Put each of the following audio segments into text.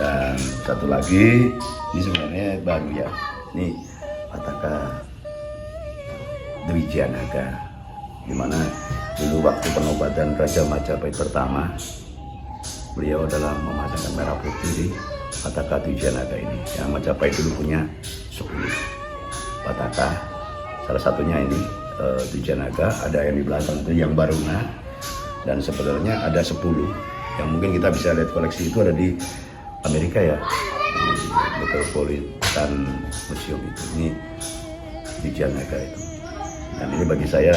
Dan satu lagi, ini sebenarnya baru ya. Ini Pataka Dwijanaga, dimana dulu waktu penobatan Raja Majapahit pertama, beliau adalah memasangkan merah putih di Pataka Dwijanaga ini. Yang Majapahit dulu punya 10 Pataka, salah satunya ini Dwijanaga, ada yang di belakang itu yang Baruna, dan sebenarnya ada 10 yang mungkin kita bisa lihat koleksi itu ada di Amerika ya, di Metropolitan Museum itu. Ini Dwijanaga itu, dan ini bagi saya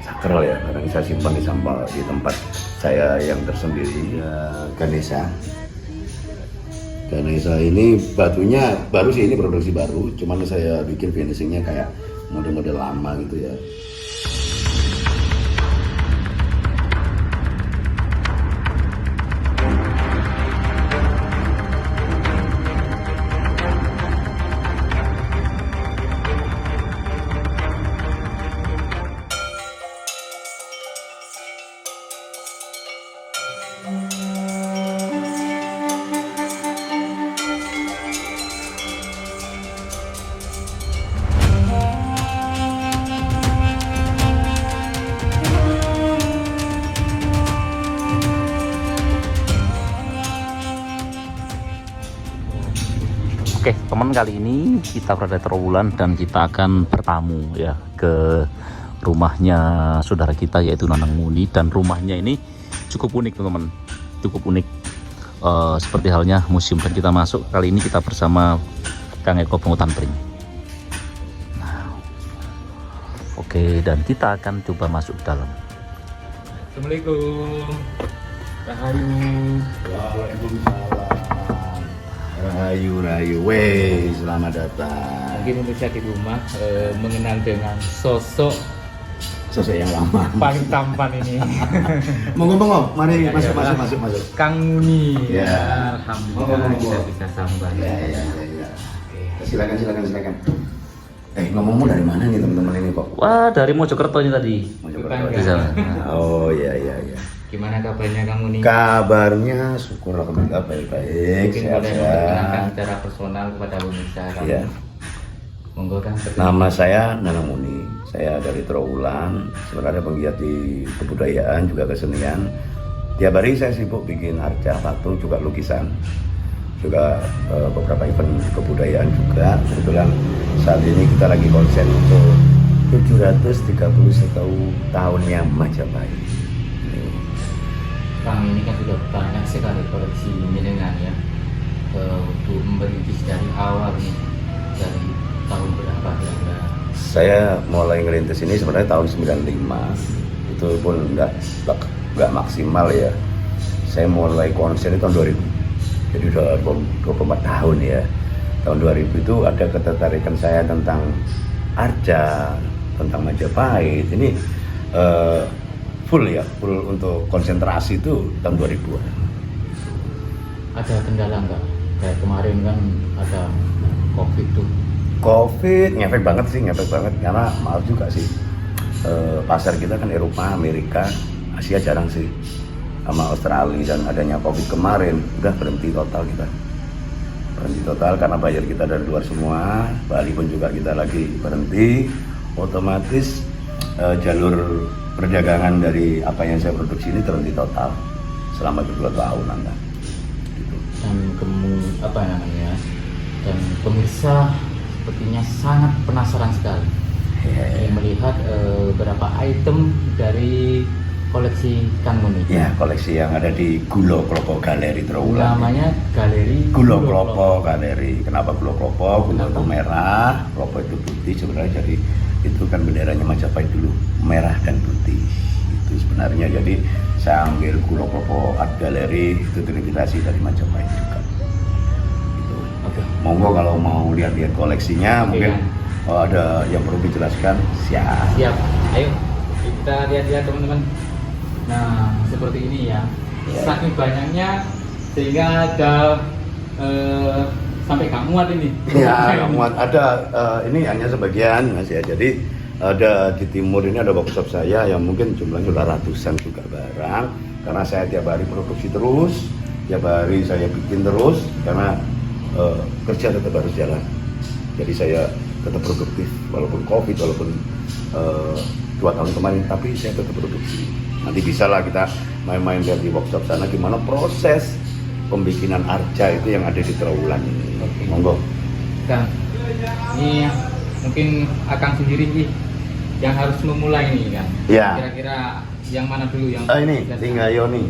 sakral ya, karena saya simpan di tempat saya yang tersendiri. Ganesha ini batunya baru sih, ini produksi baru, cuman saya bikin finishingnya kayak model-model lama gitu ya. Oke teman, kali ini kita berada di Trowulan dan kita akan bertamu ya ke rumahnya saudara kita yaitu Nanang Muni. Dan rumahnya ini cukup unik teman-teman, cukup unik, seperti halnya museum. Dan kita masuk kali ini kita bersama Kang Eko Pungutan Pring. Nah, oke, dan kita akan coba masuk ke dalam. Assalamualaikum. Rahayu. Waalaikumsalam. Rahayu, weh, selamat datang. Mungkin pemirsa di rumah mengenal dengan sosok yang lama. paling tampan ini. Monggo, mari masuk. Kang Muni. Ya. Alhamdulillah kita bisa sambal. Ya. Silakan. Ngomong dari mana nih teman-teman ini kok? Wah, dari Mojokerto ini tadi. Tetangga. Di sana. Oh iya. Gimana kabarnya Kang Muni? Kabarnya syukur alhamdulillah baik. Mungkin boleh memperkenalkan secara personal kepada pemirsa. Iya. Monggo Kang. Nama saya Nanang Muni. Saya dari Trowulan. Sebenarnya penggiat di kebudayaan juga kesenian. Tiap hari saya sibuk bikin arca, patung, juga lukisan, juga beberapa event kebudayaan juga. Kebetulan saat ini kita lagi konsen untuk 731 tahunnya Majapahit. Kang, ini kan sudah banyak sekali koleksi milengan ya. Untuk merintis dari awal nih, dari tahun berapa kira-kira? Saya mulai ngerintis ini sebenarnya tahun 95. Itu pun nggak maksimal ya. Saya mulai konsen itu tahun 2000. Jadi udah 24 tahun ya. Tahun 2000 itu ada ketertarikan saya tentang arca, tentang Majapahit. Ini full untuk konsentrasi itu tahun 2000-an. Ada kendala nggak? Kayak kemarin kan ada COVID tuh. COVID ngefek banget karena maaf juga sih, pasar kita kan Eropa, Amerika, Asia jarang sih, sama Australia. Dan adanya COVID kemarin udah berhenti total karena bayar kita dari luar semua. Bali pun juga kita lagi berhenti, otomatis jalur perdagangan dari apa yang saya produksi ini terhenti total selama 2 tahun gitu. Dan pemirsa sepertinya sangat penasaran sekali melihat beberapa item dari koleksi Kang Muni. Ya, koleksi yang ada di Gulo Klopo Galeri Trowulan. Namanya Galeri Gulo Klopo Galeri. Kenapa Gulo Klopo? Gulo itu merah, Klopo itu putih. Sebenarnya jadi itu kan benderanya Majapahit dulu, merah dan putih. Itu sebenarnya, jadi saya ambil Gulo Klopo Art Gallery, itu terinspirasi dari Majapahit juga. Gitu. Oke. Monggo kalau mau lihat-lihat koleksinya, mungkin ada yang perlu dijelaskan, siap. Ayo kita lihat-lihat teman-teman. Nah, seperti ini ya. Saking banyaknya sehingga ada sampai gak muat ini. Ya, muat. Ada ini hanya sebagian Mas ya. Jadi ada di timur ini ada workshop saya yang mungkin jumlahnya sudah ratusan juga barang, karena saya tiap hari produksi terus. tiap hari saya bikin terus karena kerja tetap harus jalan. Jadi saya tetap produktif walaupun COVID, walaupun 2 tahun kemarin, tapi saya tetap produksi. Nanti bisa lah kita main-main lihat di workshop sana gimana proses pembikinan arca itu yang ada di Trawulan ini. Monggo. Kang, ini mungkin Akang sendiri nih yang harus memulai nih kan. Ya. Kira-kira yang mana dulu yang Ini Linggayoni.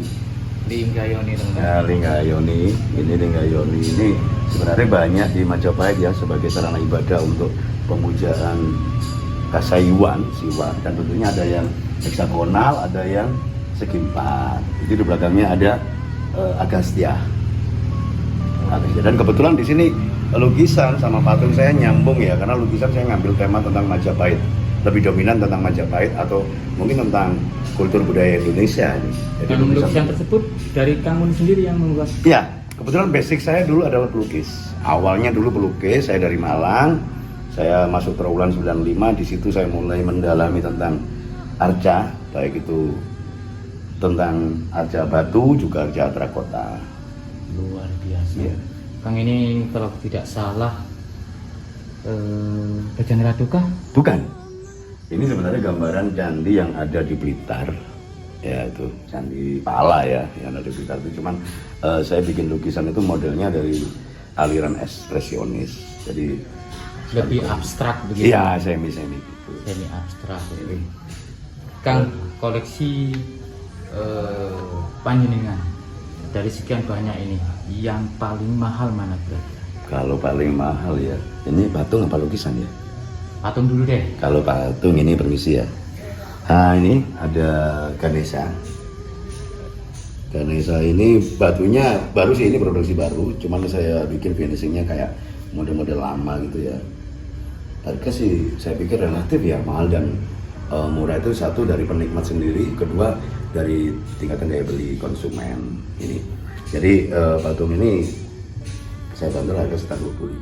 Linggayoni teman-teman. Ya, Linggayoni. Ini Linggayoni ini sebenarnya banyak di Majapahit ya sebagai sarana ibadah untuk pemujaan kasayuan, siwa, dan tentunya ada yang heksagonal, ada yang segi 4. Jadi di belakangnya ada Agastya. Dan kebetulan di sini lukisan sama patung saya nyambung ya, karena lukisan saya ngambil tema tentang Majapahit, lebih dominan tentang Majapahit atau mungkin tentang kultur budaya Indonesia. Jadi Dan lukisan tersebut dari Kang Muni sendiri yang membuat? Ya, kebetulan basic saya dulu adalah pelukis. Awalnya dulu pelukis, saya dari Malang. Saya masuk Trawulan 95, di situ saya mulai mendalami tentang arca, baik itu tentang arca batu juga arca terakota. Luar biasa. Ya. Kang ini kalau tidak salah Bajang Ratu kah? Bukan. Ini sebenarnya gambaran candi yang ada di Blitar. Ya itu candi pala ya yang ada di Blitar itu. Cuman saya bikin lukisan itu modelnya dari aliran ekspresionis. Jadi Lebih abstrak begitu. iya, semi gitu. Semi abstrak. Kang, koleksi panjenengan dari sekian banyak ini yang paling mahal mana berarti? Kalau paling mahal ya, ini patung apa lukisan ya? Patung dulu deh. Kalau patung ini permisi ya. Nah ini ada Ganesha. Ganesha ini batunya baru sih, ini produksi baru. Cuman saya bikin finishingnya kayak model-model lama gitu ya. Harga sih saya pikir relatif ya, mahal dan murah itu satu dari penikmat sendiri, kedua dari tingkatan daya beli konsumen ini. Jadi patung ini saya bandrol harga sekitar 25.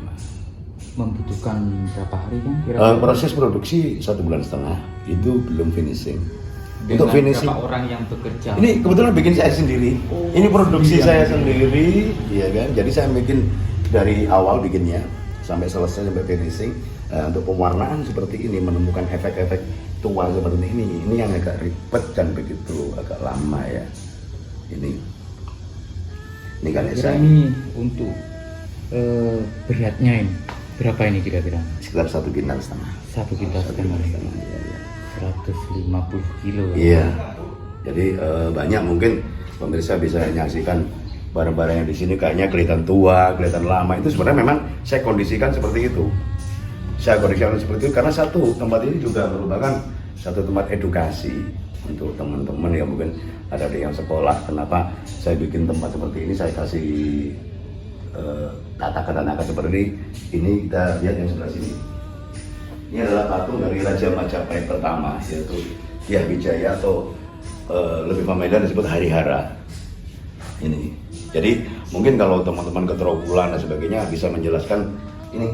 Membutuhkan berapa hari kan? Kira-kira? Proses produksi 1,5 bulan itu belum finishing. Dengan Untuk finishing berapa orang yang bekerja? ini kebetulan bikin saya sendiri. Ini produksi saya sendiri, ya kan. Jadi saya bikin dari awal bikinnya sampai selesai sampai finishing. Untuk pewarnaan seperti ini, menemukan efek-efek tua seperti ini yang agak ribet dan begitu agak lama ya. Ini kan ya Kira ini untuk beratnya ini berapa ini kira-kira? sekitar 1,5 kintal. 1 kintal setengah. Ya. 150 kilo. Iya. Jadi banyak mungkin pemirsa bisa menyaksikan barang-barang yang di sini kayaknya kelihatan tua, kelihatan lama. Itu sebenarnya memang saya kondisikan seperti itu. Saya kondisikan seperti itu karena satu, tempat ini juga merupakan satu tempat edukasi untuk teman-teman yang mungkin ada yang sekolah. Kenapa saya bikin tempat seperti ini? Saya kasih tata-tata seperti ini. Kita lihat yang sebelah sini. Ini adalah patung dari Raja Majapahit pertama, yaitu Dyah Wijaya atau lebih familiar disebut Harihara. Ini. Jadi mungkin kalau teman-teman ke Trawulan dan sebagainya bisa menjelaskan ini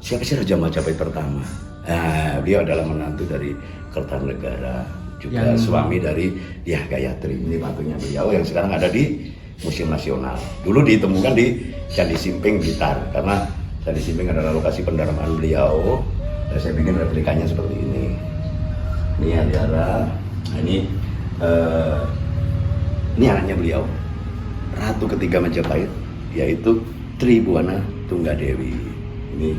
siapa sih Raja Majapahit pertama. Nah, dia adalah menantu dari Kertanegara, juga suami dari Dyah Gayatri. Ini patungnya beliau yang sekarang ada di Museum Nasional. Dulu ditemukan di Candi Simping Blitar karena Candi Simping adalah lokasi pendarmaan beliau. Dan saya bikin replikanya seperti ini. Ini Harihara. Nah, ini anaknya beliau, Ratu ketiga Majapahit, yaitu Tribuana Tunggadewi. Ini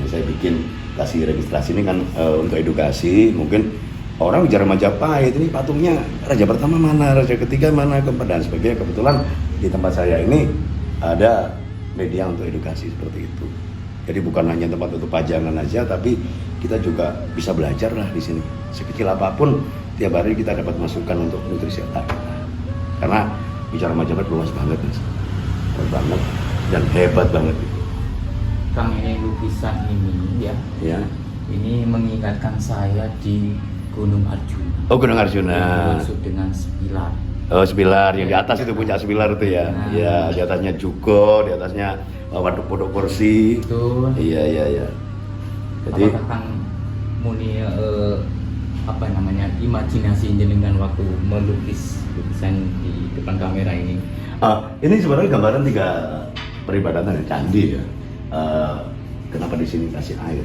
saya bikin kasih registrasi ini kan untuk edukasi. Mungkin orang bicara Majapahit, ini patungnya raja pertama mana, raja ketiga mana, keempat dan sebagainya. Kebetulan di tempat saya ini ada media untuk edukasi seperti itu. Jadi bukan hanya tempat untuk pajangan aja, tapi kita juga bisa belajar lah di sini. Sekecil apapun, tiap hari kita dapat masukan untuk nutrisi otak. Karena bicara Majapahit luas banget, mas. Luas banget dan hebat banget. Kang, ini lukisan ini ya. Ya. Ini mengingatkan saya di Gunung Arjuna. Oh, Gunung Arjuna. Yang dengan sepilar. Oh, sepilar yang di atas itu puncak sepilar itu ya. Nah. Ya, di atasnya Jugo, di atasnya waduk podok kursi. Betul. Iya. Jadi apakah Kang Muni imajinasi jenengan waktu melukis desain di depan kamera ini. Ini sebenarnya gambaran 3 peribadatan ya, candi ya. Kenapa di sini kasih air?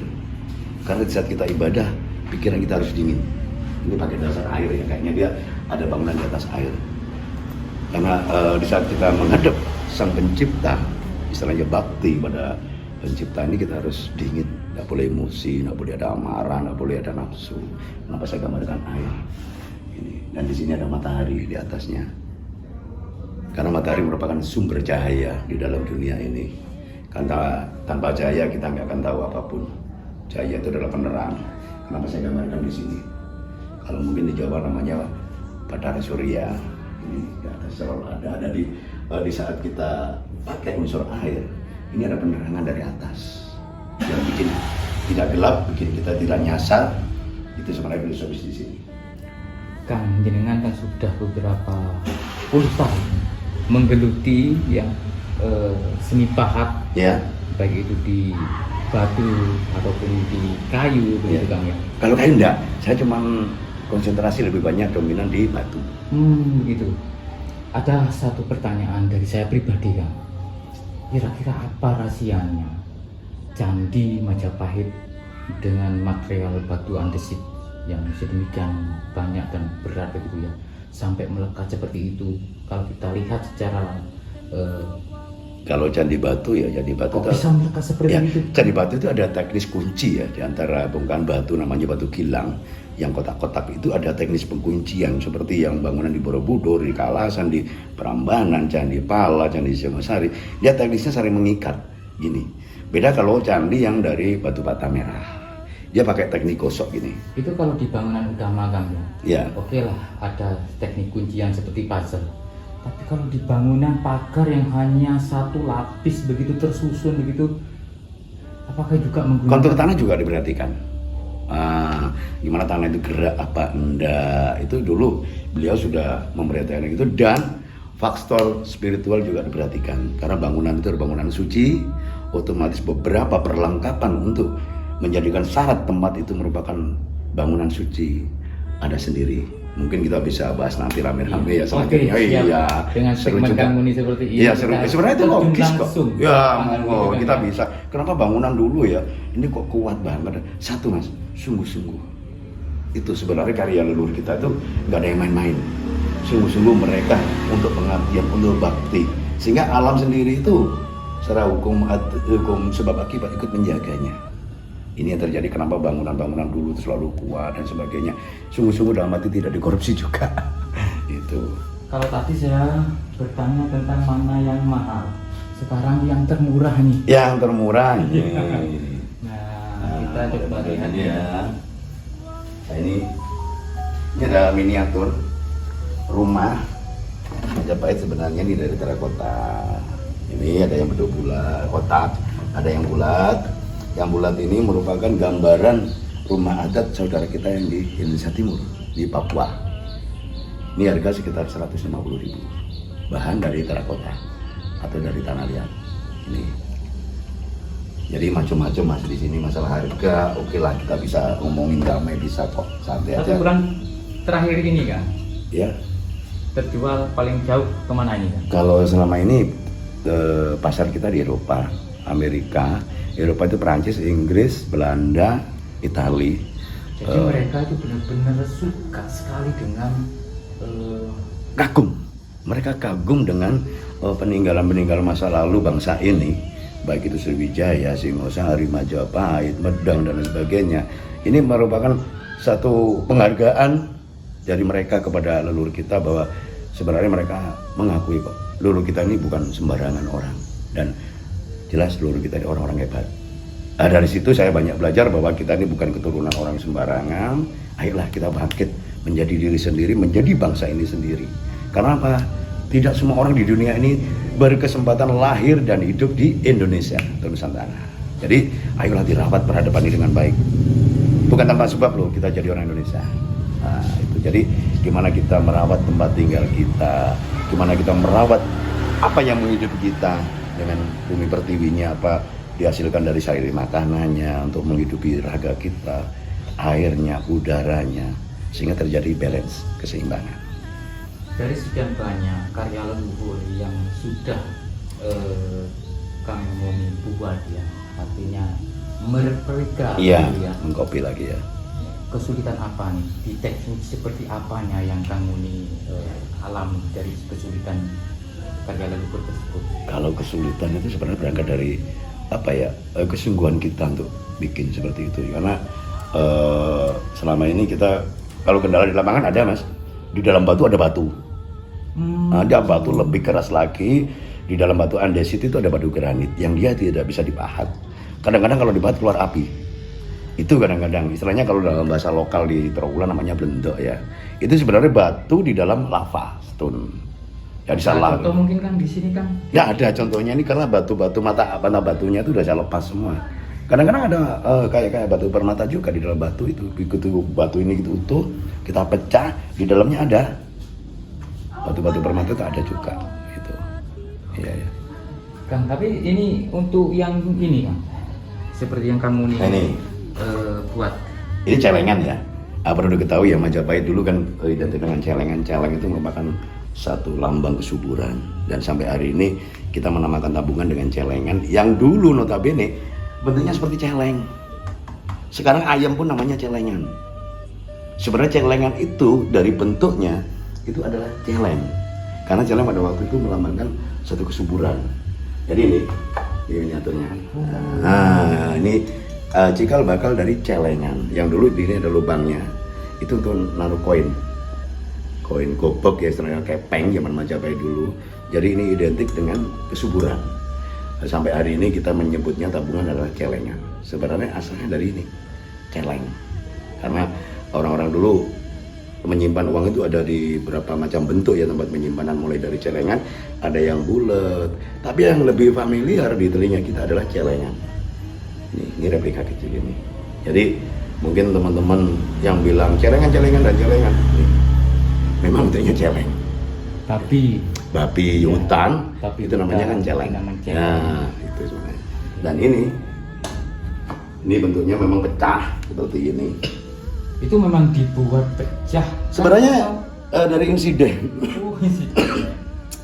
Karena di saat kita ibadah, pikiran kita harus dingin. Ini pakai dasar air ya, kayaknya dia ada bangunan di atas air. Karena di saat kita menghadap Sang Pencipta, istilahnya bakti pada Pencipta ini, kita harus dingin, nggak boleh emosi, nggak boleh ada amarah, nggak boleh ada nafsu. Kenapa saya gambarkan air? Ini. Dan di sini ada matahari di atasnya. Karena matahari merupakan sumber cahaya di dalam dunia ini. Karena tanpa cahaya kita nggak akan tahu apapun. Cahaya itu adalah penerang. Kenapa saya gambarkan di sini? Kalau mungkin di Jawa namanya Bathara Surya. Ini di atas selalu ada di saat kita pakai unsur air. Ini ada penerangan dari atas yang bikin tidak gelap, bikin kita tidak nyasar. Itu sebenarnya filosofis di sini. Kang jenengan kan sudah beberapa puluh tahun menggeluti yang seni pahat, Ya. baik itu di batu ataupun di kayu begitu Kang ya. Kalau kayu enggak, saya cuma konsentrasi lebih banyak dominan di batu. Begitu. Ada satu pertanyaan dari saya pribadi Kang. Kira-kira apa rahasianya Candi Majapahit dengan material batu andesit yang sedemikian banyak dan berat begitu ya, sampai melekat seperti itu? Kalau kita lihat secara Kalau candi batu ya, candi batu kok bisa melekat seperti ya, itu? candi batu itu ada teknis kunci ya, di antara bongkahan batu namanya batu kilang yang kotak-kotak itu ada teknis pengkuncian seperti yang bangunan di Borobudur, di Kalasan, di Prambanan, Candi Pala, Candi Singosari. Dia teknisnya saling mengikat gini. Beda kalau candi yang dari batu bata merah, dia pakai teknik gosok gini. Itu kalau di bangunan utama Kang Ya. Oke lah, ada teknik kuncian seperti puzzle. Tapi kalau di bangunan pagar yang hanya satu lapis begitu tersusun begitu, apakah juga menggunakan Kontur tanah juga diperhatikan. Gimana tanah itu gerak apa enggak, itu dulu beliau sudah memperhatikan itu. Dan faktor spiritual juga diperhatikan, karena bangunan itu adalah bangunan suci, otomatis beberapa perlengkapan untuk menjadikan syarat tempat itu merupakan bangunan suci ada sendiri. Mungkin kita bisa bahas nanti rame-rame ya selanjutnya. Oke, siap. Iya, Dengan seru segmen juga. Kang Muni seperti ini. Iya, seru. kita Sebenarnya itu terjun logis kok. langsung. Ya, Gitu, kita Kang. bisa. Kenapa bangunan dulu ya? Ini kok kuat banget. Satu Mas, sungguh-sungguh. Itu sebenarnya karya leluhur kita itu nggak ada yang main-main. Sungguh-sungguh mereka untuk pengabdian, untuk bakti. Sehingga alam sendiri itu secara hukum sebab akibat ikut menjaganya. Ini yang terjadi kenapa bangunan-bangunan dulu itu selalu kuat dan sebagainya. Sungguh-sungguh dalam arti tidak dikorupsi juga. Itu. Kalau tadi saya bertanya tentang mana yang mahal, sekarang yang termurah nih. Yang termurah ini. Nah, kita coba lihat ya. Nah, ini ada miniatur rumah Majapahit. Sebenarnya ini dari terakota. Ini ada yang bentuk bulat, kotak, ada yang bulat. Yang bulat ini merupakan gambaran rumah adat saudara kita yang di Indonesia Timur, di Papua. Ini harga sekitar 150.000. Bahan dari terakota atau dari tanah liat. Ini. Jadi macam-macam Mas di sini masalah harga. Oke lah, kita bisa ngomongin damai, bisa kok, santai aja. 1 bulan terakhir ini kan, Ya. terjual paling jauh kemana ini kan? Kalau selama ini pasar kita di Eropa, Amerika. Eropa itu Perancis, Inggris, Belanda, Itali. Jadi mereka itu benar-benar suka sekali dengan Kagum. Mereka kagum dengan peninggalan-peninggalan masa lalu bangsa ini, baik itu Sriwijaya, Singosari, Majapahit, Medang dan lain sebagainya. Ini merupakan satu penghargaan dari mereka kepada leluhur kita, bahwa sebenarnya mereka mengakui kok leluhur kita ini bukan sembarangan orang, dan jelas leluhur kita ini orang-orang hebat. Nah, dari situ saya banyak belajar bahwa kita ini bukan keturunan orang sembarangan. Ayolah kita bangkit menjadi diri sendiri, menjadi bangsa ini sendiri. Karena apa? Tidak semua orang di dunia ini berkesempatan lahir dan hidup di Indonesia atau Nusantara. Jadi ayolah dirawat peradaban ini dengan baik. Bukan tanpa sebab loh kita jadi orang Indonesia. Nah, itu jadi gimana kita merawat tempat tinggal kita, gimana kita merawat apa yang menghidupi kita, dengan bumi pertiwinya apa dihasilkan dari sayur makanannya untuk menghidupi raga kita, airnya, udaranya, sehingga terjadi balance, keseimbangan. dari sekian banyak karya leluhur yang sudah Kang Muni buat ya, artinya mereplika Iya, gitu ya. mengcopy lagi ya. Kesulitan apa nih di teknik seperti apanya yang Kang Muni alami dari kesulitan karya leluhur tersebut? Kalau kesulitan itu sebenarnya berangkat dari apa ya, kesungguhan kita untuk bikin seperti itu. Karena selama ini kita kalau kendala di lapangan ada mas, di dalam batu ada batu. Ada batu lebih keras lagi, di dalam batu andesit itu ada batu granit yang dia tidak bisa dipahat. Kadang-kadang kalau dipahat keluar api. Itu kadang-kadang istilahnya kalau dalam bahasa lokal di Trawulan namanya blendok ya. Itu sebenarnya batu di dalam lava stone. Jadi salah. Atau mungkin kan di sini kan? Ya ada contohnya ini karena batu-batu mata batunya itu udah saya lepas semua. Kadang-kadang ada kayak batu permata juga di dalam batu itu. Begitu batu ini gitu utuh, kita pecah, di dalamnya ada batu-batu permata itu ada juga gitu. Iya ya. Kang, tapi ini untuk yang ini Kang, seperti yang Kang Muni ini buat. Ini celengan ya. Perlu diketahui ya Majapahit dulu kan identik dengan celengan. Celeng itu merupakan satu lambang kesuburan dan sampai hari ini kita menamakan tabungan dengan celengan yang dulu notabene bentuknya seperti celeng. Sekarang ayam pun namanya celengan. Sebenarnya celengan itu dari bentuknya itu adalah celeng. Karena celeng pada waktu itu melambangkan satu kesuburan. Jadi ini miniaturnya. Nah, ini cikal bakal dari celengan. Yang dulu di ini ada lubangnya. Itu untuk naruh koin. Koin gobok ya istilahnya kepeng zaman Majapahit dulu. Jadi ini identik dengan kesuburan. Sampai hari ini kita menyebutnya tabungan adalah celengan. Sebenarnya asalnya dari ini, celeng. Karena orang-orang dulu menyimpan uang itu ada di beberapa macam bentuk ya tempat penyimpanan, mulai dari celengan, ada yang bulat, tapi yang lebih familiar di telinga kita adalah celengan. Ini replika kecil ini. Jadi mungkin teman-teman yang bilang celengan dan celengan, nih, memang bentuknya celeng. Tapi babi hutan, tapi itu namanya kan celeng. Nah, itu sebenarnya. Dan ini bentuknya memang pecah seperti ini. itu memang dibuat pecah. Sebenarnya dari insiden. Oh,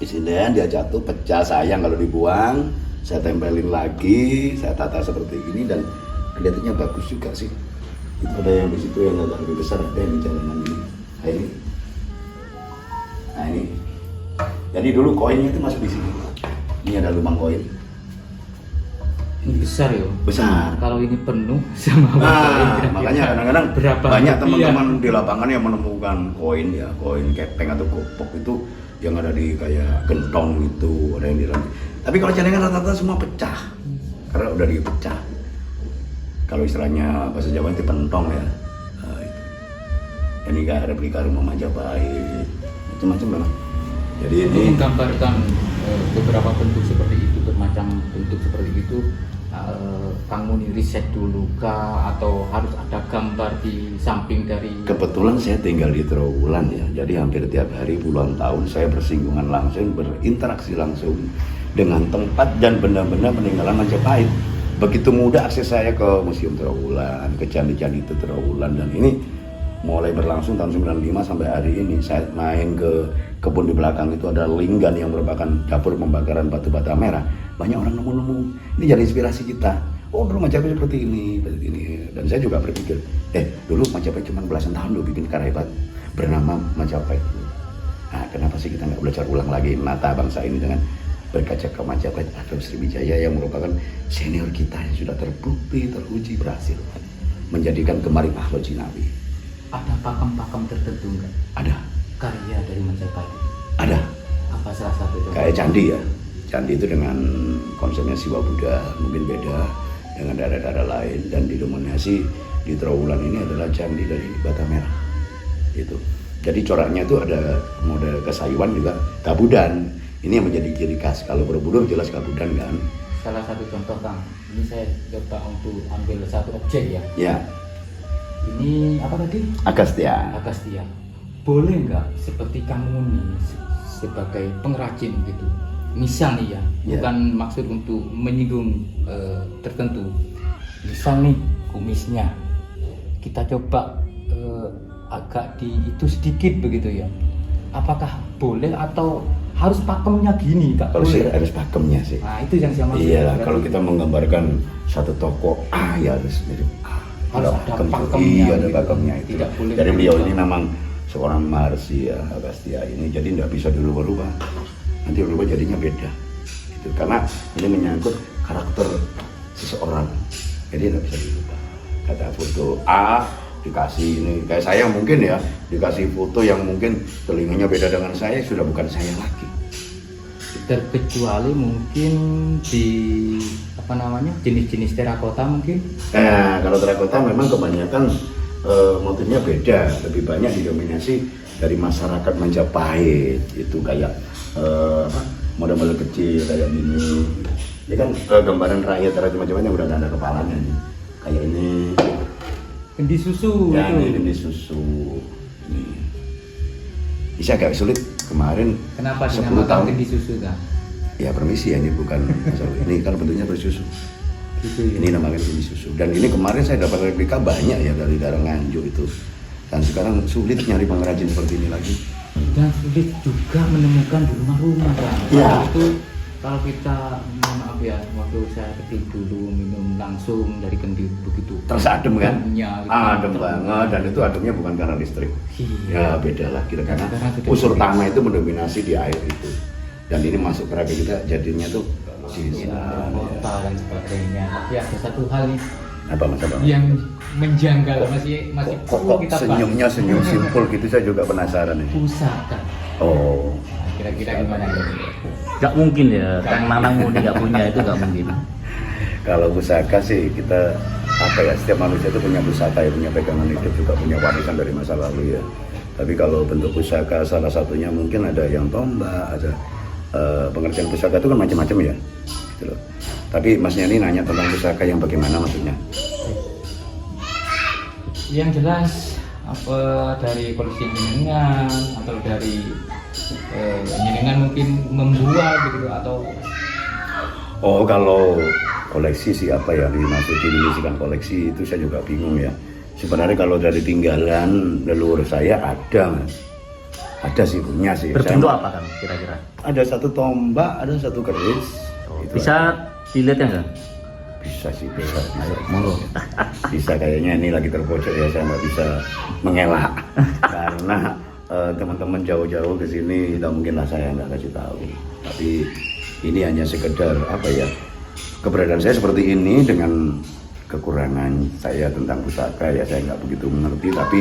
Insiden dia jatuh pecah, sayang kalau dibuang. Saya tempelin lagi, saya tata seperti ini dan kelihatannya bagus juga sih. Itu ada yang di situ yang agak lebih besar, ada yang di celengan ini. Nah ini. Jadi dulu koinnya itu masuk di sini. Ini ada lubang koin. ini besar ya. Besar. Kalau ini penuh sama Makanya kadang-kadang berapa banyak rupiah? teman-teman di lapangan yang menemukan koin ya, koin kepeng atau gopok itu yang ada di kayak gentong itu, ada yang di dalam. Tapi kalau celengan rata-rata semua pecah, karena udah dipecah. Kalau istilahnya bahasa Jawa itu pentong ya. Ini kayak replika rumah Majapahit, macam-macam memang. Jadi ini menggambarkan beberapa bentuk seperti itu, bermacam bentuk seperti itu. Kang Muni riset dulu kah atau harus ada gambar di samping dari? kebetulan saya tinggal di Trawulan ya, jadi hampir tiap hari puluhan tahun saya bersinggungan langsung, berinteraksi langsung dengan tempat dan benda-benda peninggalan Majapahit. Begitu mudah akses saya ke Museum Trawulan, ke candi-candi itu Trawulan, dan ini mulai berlangsung tahun 95 sampai hari ini. Saya main ke kebun di belakang itu ada linggan yang merupakan dapur pembakaran batu bata merah. Banyak orang nemu-nemu. Ini jadi inspirasi kita. Oh dulu Majapahit seperti ini. Dan saya juga berpikir, dulu Majapahit cuma belasan tahun loh bikin karya hebat bernama Majapahit. Nah kenapa sih kita nggak belajar ulang lagi menata bangsa ini dengan berkaca ke Majapahit atau Sriwijaya yang merupakan senior kita yang sudah terbukti, teruji, berhasil menjadikan Gemari Pahlaw Jinawi. Ada pakem-pakem tertentu enggak? Ada. Karya dari Majapahit? Ada. Apa salah satu itu? Kayak candi ya. Candi itu dengan konsepnya Siwa Buddha mungkin beda dengan daerah-daerah lain, dan didominasi di Trawulan ini adalah candi dari bata merah. Itu. Jadi coraknya itu ada model kesayuan juga kabudan. Ini yang menjadi ciri khas. Kalau Borobudur jelas kabudan kan. Salah satu contoh Kang. Ini saya coba untuk ambil satu objek ya. Ya. Ini apa tadi? Agastya. Agastya. Boleh nggak seperti Kang Muni sebagai pengrajin gitu? Misal nih ya, bukan maksud untuk menyinggung tertentu. Misal nih kumisnya, kita coba agak di itu sedikit begitu ya. apakah boleh atau harus pakemnya gini Kak? Kalau sih harus pakemnya sih. Nah itu yang saya maksud. Iya, Berarti kalau kita menggambarkan satu tokoh ya harus mirip A. Harus ada pakem tuh. pakemnya Iya, ada gitu. pakemnya itu. Tidak boleh Jadi beliau berubah. ini memang seorang Maharsi ya, Agastya ini, jadi nggak bisa dirubah-rubah. Nanti berubah jadinya beda. Itu karena ini menyangkut karakter seseorang, jadi nggak bisa dirubah. Kata foto A dikasih ini kayak saya mungkin ya, dikasih foto yang mungkin telinganya beda dengan saya, sudah bukan saya lagi. Terkecuali mungkin di apa namanya jenis-jenis terakota mungkin. Nah, kalau terakota memang kebanyakan motifnya beda, lebih banyak didominasi dari masyarakat Majapahit. Itu kayak apa, model-model kecil kayak ini. Ya kan gambaran rakyat macam-macam yang udah ada kepalanya nih. Kayak ini. Kendi susu Ya, itu. ini susu. Ini. Bisa agak sulit kemarin. Kenapa 10 dinamakan tahun. kendi susu kan? Ya permisi ya, ini bukan masalah. Ini kan bentuknya bersusu. Gitu ya. Ini namanya kendi susu. Dan ini kemarin saya dapat replika banyak ya dari daerah Nganjuk itu. Dan sekarang sulit nyari pengrajin seperti ini lagi. Dan sulit juga menemukan di rumah-rumah kan. Iya. Itu kalau kita mohon maaf ya, waktu saya ketik dulu minum langsung dari kendi begitu. Terasa adem kan? Ademnya gitu. Adem banget, dan itu ademnya bukan karena listrik. Iya. Ya beda lah kita karena Karena sudah unsur listrik. tanah itu mendominasi di air itu. Dan ini masuk ke raga kita jadinya tuh sisa. Kota dan sebagainya. Tapi ada satu hal nih Apa masalah? yang menjanggal masih perlu Kok kita bahas. senyumnya senyum simpul gitu, saya juga penasaran ini. Pusaka. Oh, Nah, kira-kira gimana ya? Gak mungkin ya, Kang Nanang Muni gak punya itu gak mungkin. kalau pusaka sih kita apa ya, setiap manusia itu punya pusaka ya, punya pegangan hidup, juga punya warisan dari masa lalu ya. Tapi kalau bentuk pusaka salah satunya mungkin ada yang tombak, ada pengertian pusaka itu kan macam-macam ya. Gitu loh. Tapi Masnya ini nanya tentang pusaka yang bagaimana maksudnya? Yang jelas apa dari koleksi jenengan atau dari jenengan mungkin membuat gitu atau Oh, kalau koleksi sih apa ya dimaksud definisikan koleksi itu saya juga bingung ya. Sebenarnya kalau dari tinggalan leluhur saya ada, Mas. Ada sih, punya sih. Berbentuk Saya- apa kan kira-kira? Ada satu tombak, ada satu keris. Itu Bisa dilihat ya kan? bisa sih, bisa. Monggo. Bisa kayaknya ini lagi terpojok ya, saya nggak bisa mengelak karena teman-teman jauh-jauh ke sini tidak mungkinlah saya nggak kasih tahu. Tapi ini hanya sekedar apa ya, keberadaan saya seperti ini dengan kekurangan saya tentang pusaka ya, saya nggak begitu mengerti. Tapi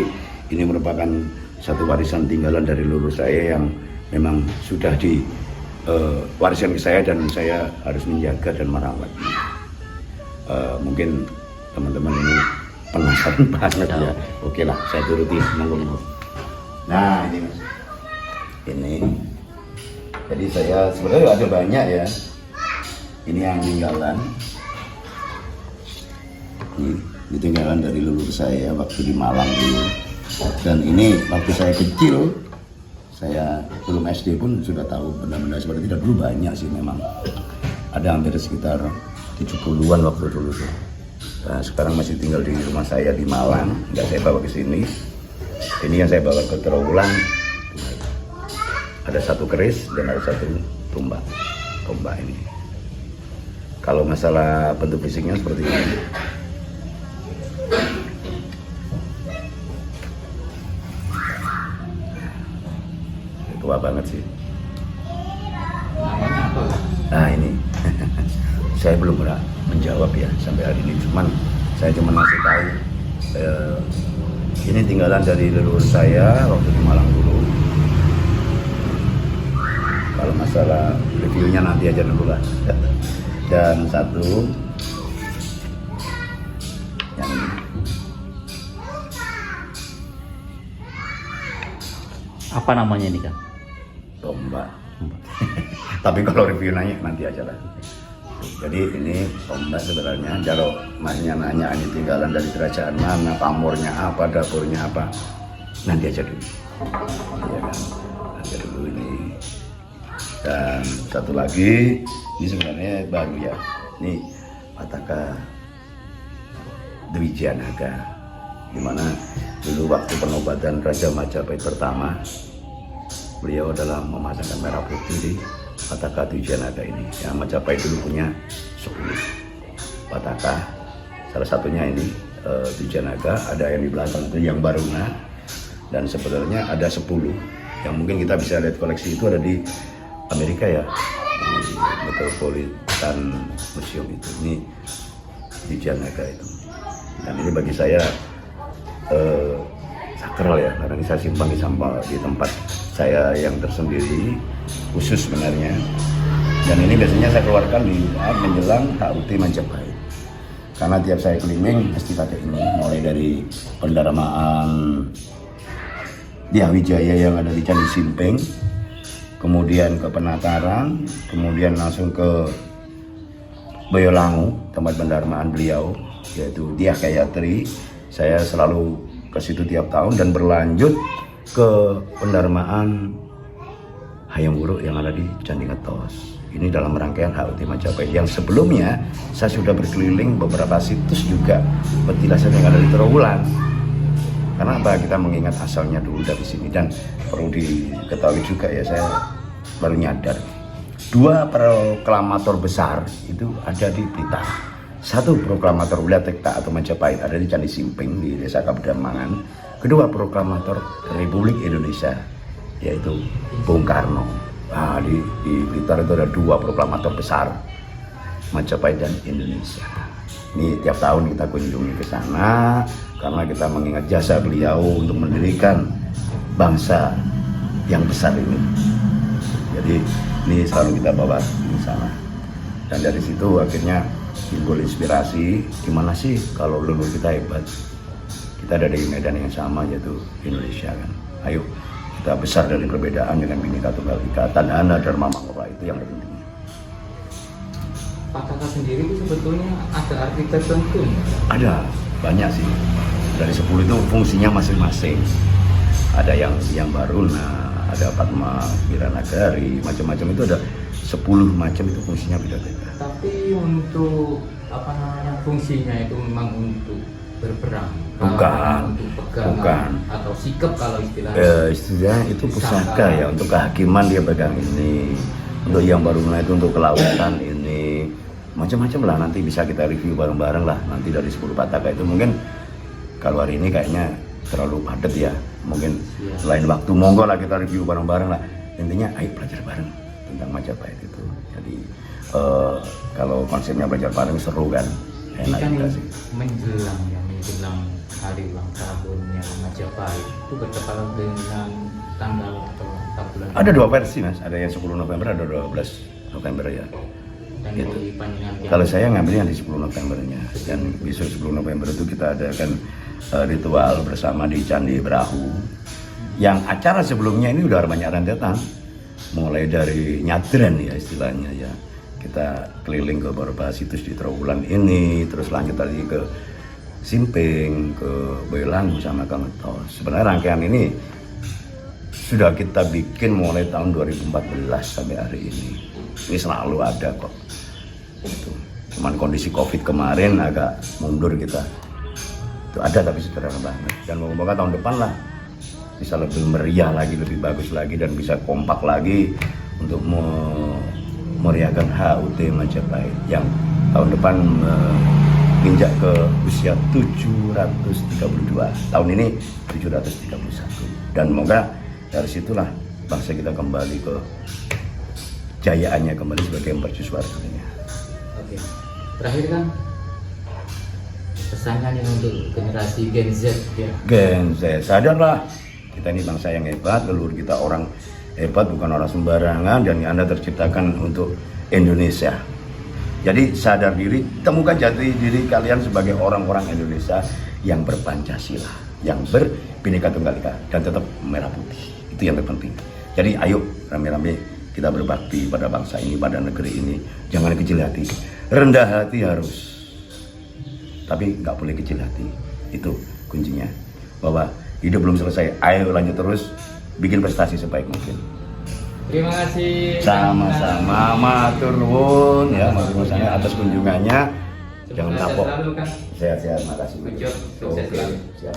ini merupakan satu warisan tinggalan dari leluhur saya yang memang sudah diwariskan ke saya dan saya harus menjaga dan merawatnya. Mungkin teman-teman ini penasaran banget ya. Oke lah, saya turuti, monggo. Nah ini Mas, ini jadi saya sebenarnya ada banyak ya. Ini yang tinggalan, ini tinggalan dari leluhur saya waktu di Malang dulu. Dan ini waktu saya kecil, saya belum SD pun sudah tahu benda-benda seperti itu. Dulu banyak sih memang, ada hampir sekitar 70-an waktu dulu tuh. Nah, sekarang masih tinggal di rumah saya di Malang, nggak saya bawa ke sini. Ini yang saya bawa ke Trawulan. Ada satu keris dan ada satu tombak. Tombak ini. Kalau masalah bentuk fisiknya seperti ini. Tua banget sih. namanya apa? Nah ini, saya belum pernah menjawab ya sampai hari ini. Cuman saya cuma ngasih tahu ini tinggalan dari leluhur saya waktu di Malang dulu. Kalau masalah reviewnya nanti aja dulu lah. Dan satu yang ini. Apa namanya ini kan? Tombak. Tapi kalau review nanya nanti aja lah. Jadi ini tombak sebenarnya. Kalau masnya nanya ini tinggalan dari kerajaan mana, pamornya apa, dapurnya apa, nanti aja dulu. Ya kan? Nanti dulu ini. Dan satu lagi, ini sebenarnya baru ya. Ini Pataka Dwi Janaga, dimana dulu waktu penobatan Raja Majapahit pertama beliau adalah memasangkan merah putih di Pataka Twijanaga ini. Yang Majapahit dulu punya 10 Pataka, salah satunya ini Twijanaga, ada yang di belakang itu yang Baruna, dan sebenarnya ada 10 yang mungkin kita bisa lihat koleksi itu ada di Amerika ya, di Metropolitan Museum itu. Ini Twijanaga itu, dan ini bagi saya sakral ya, karena ini saya simpan di tempat saya yang tersendiri khusus sebenarnya, dan ini biasanya saya keluarkan di menjelang HUT Majapahit, karena tiap saya keliling pasti pakai ini, mulai dari pendarmaan Diahwijaya yang ada di Candi Simping, kemudian ke Penataran, kemudian langsung ke Boyolangu, tempat pendarmaan beliau, yaitu Diah Gayatri. Saya selalu ke situ tiap tahun, dan berlanjut ke pendarmaan Hayam Wuruk yang ada di Candi Ngetos. Ini dalam rangkaian HUT Majapahit. Yang sebelumnya saya sudah berkeliling beberapa situs juga petilasan yang ada di Trowulan. Karena apa? Kita mengingat asalnya dulu dari sini, dan perlu diketahui juga ya, saya baru nyadar 2 proklamator besar itu ada di Blitar. 1 proklamator wilayah Tekta atau Majapahit ada di Candi Simping di Desa Kabudamangan. Kedua proklamator Republik Indonesia yaitu Bung Karno. Nah, di Blitar itu ada 2 proklamator besar, Majapahit dan Indonesia. Ini tiap tahun kita kunjungi ke sana karena kita mengingat jasa beliau untuk mendirikan bangsa yang besar ini. Jadi ini selalu kita bawa di sana. Dan dari situ akhirnya timbul inspirasi, gimana sih kalau leluhur kita hebat, kita ada di medan yang sama yaitu Indonesia kan. Ayo kita besar dari perbedaan dengan Bhinneka Tunggal Ika, Tadahana Dharma Makora, itu yang penting. Pataka sendiri itu sebetulnya ada arti tertentu? Ada, banyak sih. Dari 10 itu fungsinya masing-masing. Ada yang Baruna, ada Padma Wiranagari, macam-macam itu ada 10 macam, itu fungsinya beda-beda. Tapi untuk fungsinya itu memang untuk berperang, bukan, untuk pegangan, bukan, atau sikap kalau istilahnya. Istilahnya itu pusaka ya, untuk kehakiman dia pegang ini, untuk yang Baruna itu untuk kelautan ini, macam-macam lah. Nanti bisa kita review bareng-bareng lah, nanti dari 10 Pataka itu. Mungkin kalau hari ini kayaknya terlalu padat ya, mungkin lain waktu monggo lah kita review bareng-bareng lah. Intinya ayo belajar bareng tentang Majapahit itu. Jadi kalau konsepnya belajar bareng seru kan, enak juga sih. Menjelang hari ulang tahunnya Majapahit itu bertepatan dengan tanggal atau bulan? Ada 2 versi mas, ada yang 10 November, ada 12 November ya. Dan Gitu. Kalau saya ngambilnya di 10 Novembernya, dan besok 10 November itu kita adakan ritual bersama di Candi Brahu. Yang acara sebelumnya ini udah banyak rentetan, mulai dari nyadran ya istilahnya ya. Kita keliling ke beberapa situs di Trowulan ini, terus lanjut tadi ke Simping, ke Boyolangu sama ke Ngetos. Sebenarnya rangkaian ini sudah kita bikin mulai tahun 2014 sampai hari ini. Ini selalu ada kok. Itu. Cuman kondisi Covid kemarin agak mundur kita. Itu ada tapi sederhana banget. Dan moga-moga tahun depan lah bisa lebih meriah lagi, lebih bagus lagi, dan bisa kompak lagi untuk meriahkan HUT Majapahit yang tahun depan menginjak ke usia 732. Tahun ini 731. Dan moga dari situlah bangsa kita kembali ke jayaannya, kembali sebagai mercusuar dunia. Oke. Terakhir kan pesannya untuk generasi Gen Z ya. Gen Z, sadarlah kita ini bangsa yang hebat, leluhur kita orang hebat, bukan orang sembarangan, dan Anda terciptakan untuk Indonesia. Jadi sadar diri, temukan jati diri kalian sebagai orang-orang Indonesia yang berpancasila, yang berbhinneka tunggal ika, dan tetap merah putih. Itu yang terpenting. Jadi ayo rame-rame kita berbakti pada bangsa ini, pada negeri ini. Jangan kecil hati, rendah hati harus, tapi nggak boleh kecil hati. Itu kuncinya, bahwa hidup belum selesai, ayo lanjut terus, bikin prestasi sebaik mungkin. Terima kasih. Sama-sama, matur nuwun ya, matur nuwun atas kunjungannya. Jangan kapok. Selalu kan. Sehat-sehat, makasih. Sukses selalu. Siap.